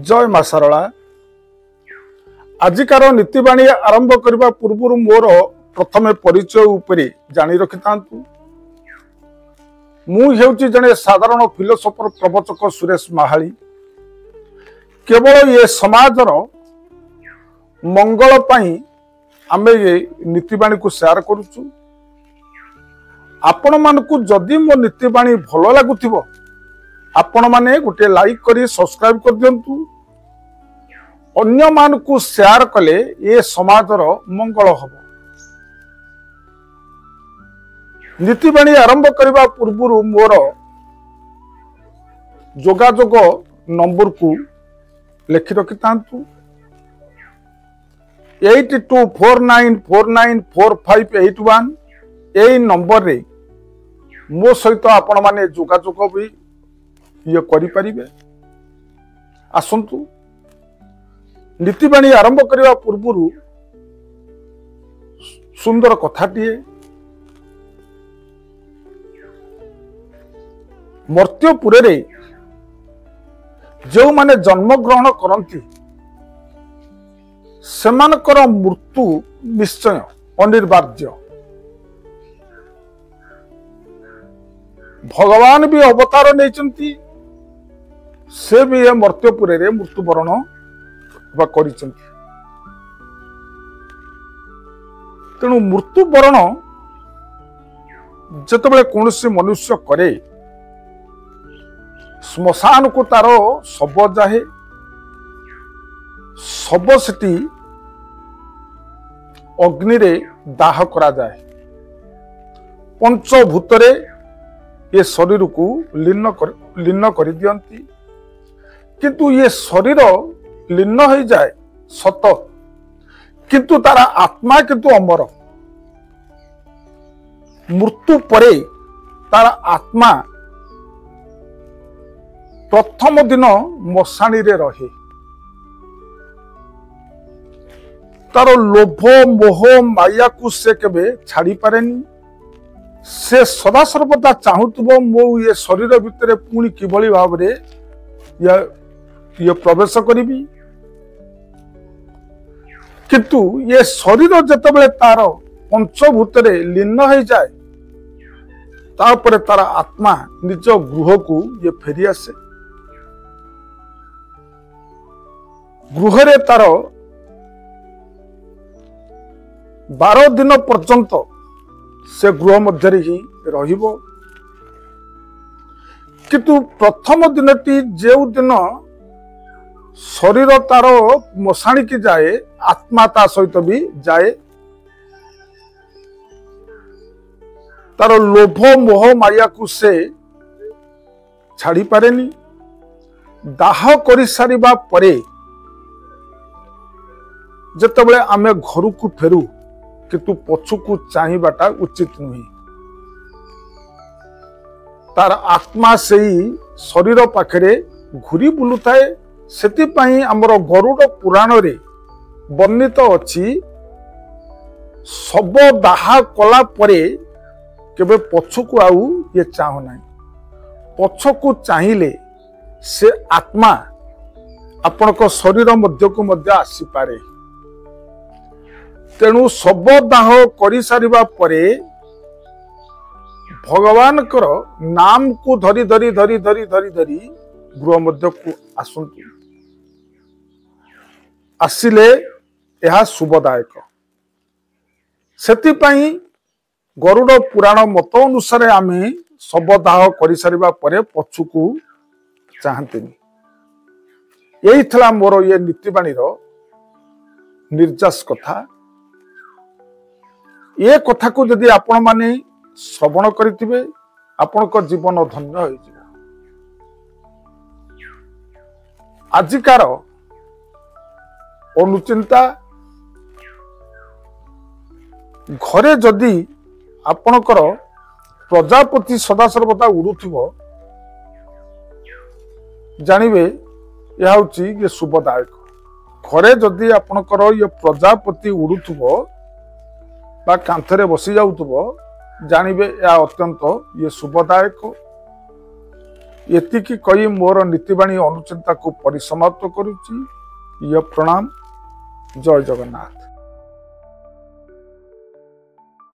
जय मां सारला। आजिकार नीतिवाणी आरंभ करने पूर्व मोर प्रथम परिचय उपरे जानी रखिथांतु। मुझे जड़े साधारण फिलोसोफर प्रवचक सुरेश महाली। केवल ये समाजर मंगल पाई आमे ये नीतिवाणी को शेयर करुचु। आपण मानकु जदि मो नीतिवाणी भल लागुथिबो आपण माने गोटे लाइक करी सब्सक्राइब कर दियंतु। अन्य मानकु शेयर कले ये समाजर मंगल हबो। नीतिवाणी आरंभ करने पूर्व मोर जोगाजोग नंबर को लिखि रखिथांतु 8249494581। यही नंबर रे मो सहित आपण माने जोगाजोग भी ये करि परिबे। आसंतु नीतिवाणी आरंभ करने पूर्व सुंदर कथाटीए। मर्त्यपुर रे जो माने जन्म ग्रहण करती सेमानकर मृत्यु निश्चय अनिवार्य। भगवान भी अवतार नहीं से भी ये मर्त्यपुर रे मृत्युवरण करिसेंती। तेणु मृत्युवरण जेतेबेले कौनसी मनुष्य करे श्मशान को तार शव जाए शव सेठी अग्नि रे दाह करा जाए। पंचभूत रे ये शरीर को लीन कर दियंती। किंतु ये शरीर लीन हो जाए सत, किंतु तार आत्मा किंतु अमर। मृत्यु परे तार आत्मा प्रथम दिन मशाणी रे रहे। तार लोभ मोह माया को से केबे छाड़ी पारेनी। से सदा सर्वदा चाहूथबो मो ये शरीर भितर पुणी किभली भाव रे ये प्रवेश करिबी। किंतु ये शरीर जेतेबेले तार पंचभूत रे लीन हो जाए तापर तार आत्मा निज गृह को ये फेरी आसे। गृह रे तार 12 दिन पर्यंत से गृह मध्य ही रहिबो। किंतु प्रथम दिनटी जो दिन शरीर तार मशाणी की जाए आत्मा ता सहित भी जाए। तार लोभ मोह माया को से छाड़ी पारेनी। दाह कर सारिबा परे जेतेबेले आमे घर को फेरू किंतु पछुकू चाहिबाटा उचित नुहे। तार आत्मा से शरीर पाखरे घुरी बुलुताए। सेतिपाई हमर गरुड़ पुराण रे वर्णित अछि सब दाह कला परे केबे पछुकू आउ ये चाहो नाही। पछुकू चाहिले से आत्मा आपनक शरीर मध्य को मध्य आसी पारे। तेणु सब दाह करि सारिबा परे भगवान कर नाम को धरी धरी धरी धरी धरी धरी गृह मध्य को आसंतु। आसिले यह शुभदायक। सेतिपाई गरुड़ पुराण मत अनुसार आमे सब दाह करि सारिबा परे पछुकू चाहंतिनी। यही थला मोर ये नीतिवाणी रो निर्जास कथा। ये कथा को यदि आपण माने श्रवण करिथिबे आपनक जीवन धन्य हो जिवो। आजिकार अनुचिंता घरे जदि आपनकर प्रजापति सदा सर्वदा उड़ुथिबो जानिबे यह होची ये शुभदायक। घरे जदि आपनकर ये प्रजापति उड़ुथिबो बा कांथरे बसी जाउथबो जानिबे या अत्यंत ये शुभदायक। एतिकी कही मोर नीतिवाणी अनुचिंता को परिसमाप्त करुच्ची। प्रणाम। जय जगन्नाथ।